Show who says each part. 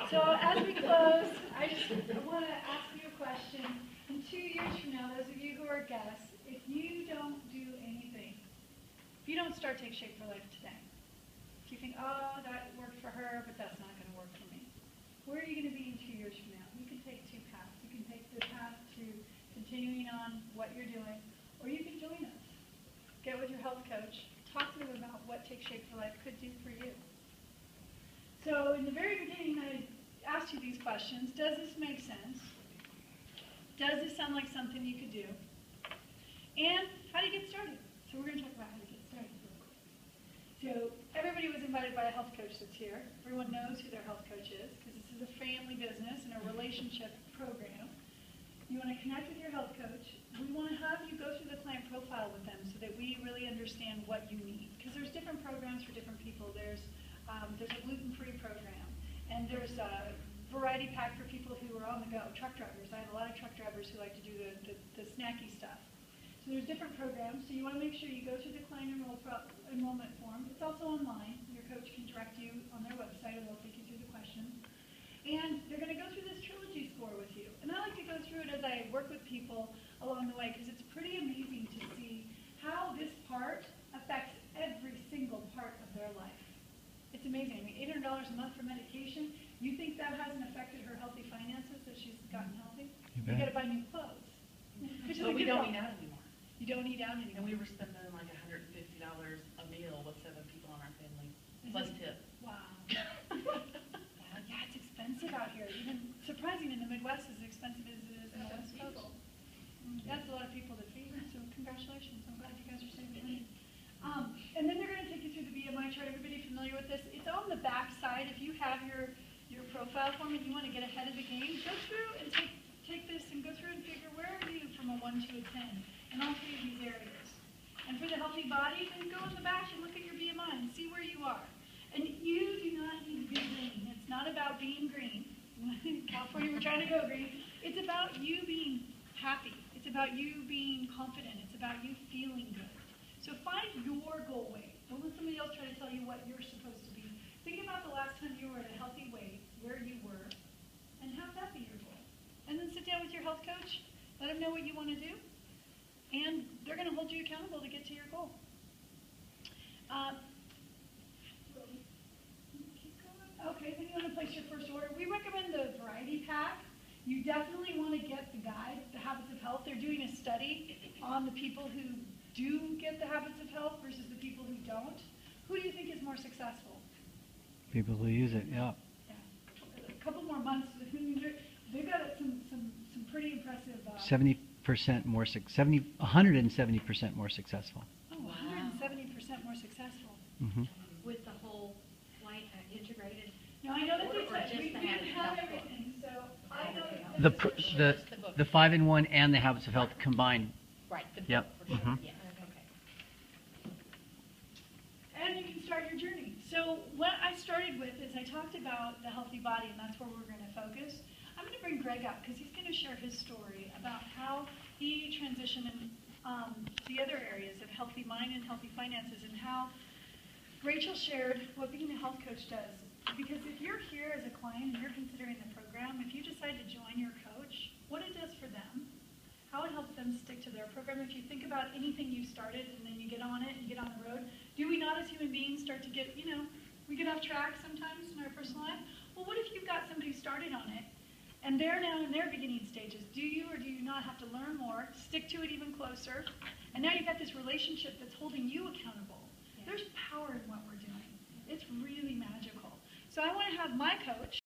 Speaker 1: So as we close, I want to ask you a question. In 2 years from now, those of you who are guests, if you don't do anything, if you don't start Take Shape for Life today, if you think, oh, that worked for her, but that's not going to work for me, where are you going to be in 2 years from now? You can take two paths. You can take the path to continuing on what you're doing, or you can join us. Get with your health coach. Talk to them about what Take Shape for Life could do for you. So in the very beginning, I asked you these questions. Does this make sense? Does this sound like something you could do? And how do you get started? So we're going to talk about how to get started real quick. So everybody was invited by a health coach that's here. Everyone knows who their health coach is because this is a family business and a relationship program. You want to connect with your health coach. We want to have you go through the client profile with them so that we really understand what you need. Because there's different programs for different people. There's a gluten-free program, and there's a variety pack for people who are on the go, truck drivers. I have a lot of truck drivers who like to do the snacky stuff. So there's different programs, so you want to make sure you go through the client enrollment form. It's also online. Your coach can direct you on their website, and they'll take you through the questions. And they're going to go through this trilogy score with you. And I like to go through it as I work with people along the way, because it's pretty amazing to see how this part affects every single part of their life. It's amazing. I mean, $800 a month for medication. You think that hasn't affected her healthy finances as she's gotten healthy? You got to buy new clothes.
Speaker 2: But we don't eat out anymore.
Speaker 1: You don't eat out anymore.
Speaker 2: And we were spending like $150 a meal with 7 people in our family, plus tip.
Speaker 1: Wow. Wow. Yeah, it's expensive out here. Even surprising in the Midwest is as expensive as it is in the West Coast. That's a lot of people to feed. So congratulations. I'm glad you guys are saving money. And then they're going to take you through the BMI chart. Everybody familiar with this? It's on the back side. If you have your profile form and you want to get ahead of the game, go through and take this and go through and figure where are you from a 1 to a 10 in all 3 of these areas. And for the healthy body, then go in the back and look at your BMI and see where you are. And you do not need to be green. It's not about being green. In California, we're trying to go green. It's about you being happy. It's about you being confident. It's about you feeling good. So find your goal weight. Don't let somebody else try to tell you what you're supposed to be. Think about the last time you were at a healthy weight, where you were, and have that be your goal. And then sit down with your health coach, let them know what you want to do, and they're going to hold you accountable to get to your goal. Okay, then you want to place your first order. We recommend the variety pack. You definitely want to get the guide, The Habits of Health. They're doing a study on the people who do get the habits of health versus the people who don't. Who do you think is more successful?
Speaker 3: People who use it, yeah.
Speaker 1: A couple more months, they've got some pretty impressive.
Speaker 3: 70% more, 170% more successful.
Speaker 1: Oh, wow. 170% more successful.
Speaker 3: Mm-hmm.
Speaker 4: With the whole flight integrated.
Speaker 1: No, I know that we didn't have everything, so I know
Speaker 3: The 5-in-1 and the Habits of Health combined.
Speaker 4: Right. The book
Speaker 3: Yep.
Speaker 4: for sure.
Speaker 3: Mm-hmm.
Speaker 4: Yeah. Okay.
Speaker 1: And you can start your journey. So what I started with is I talked about the healthy body, and that's where we're going to focus. I'm going to bring Greg up because he's going to share his story about how he transitioned in the other areas of healthy mind and healthy finances, and how Rachel shared what being a health coach does. Because if you're here as a client and you're considering the program, if you decide to join your coach, what it does for them, how it helps them stick to their program. If you think about anything you started and then you get on it and you get on the road, do we not as human beings start to get, we get off track sometimes in our personal life? Well, what if you've got somebody started on it and they're now in their beginning stages? Do you or do you not have to learn more, stick to it even closer? And now you've got this relationship that's holding you accountable. Yeah. There's power in what we're doing. It's really magical. So I want to have my coach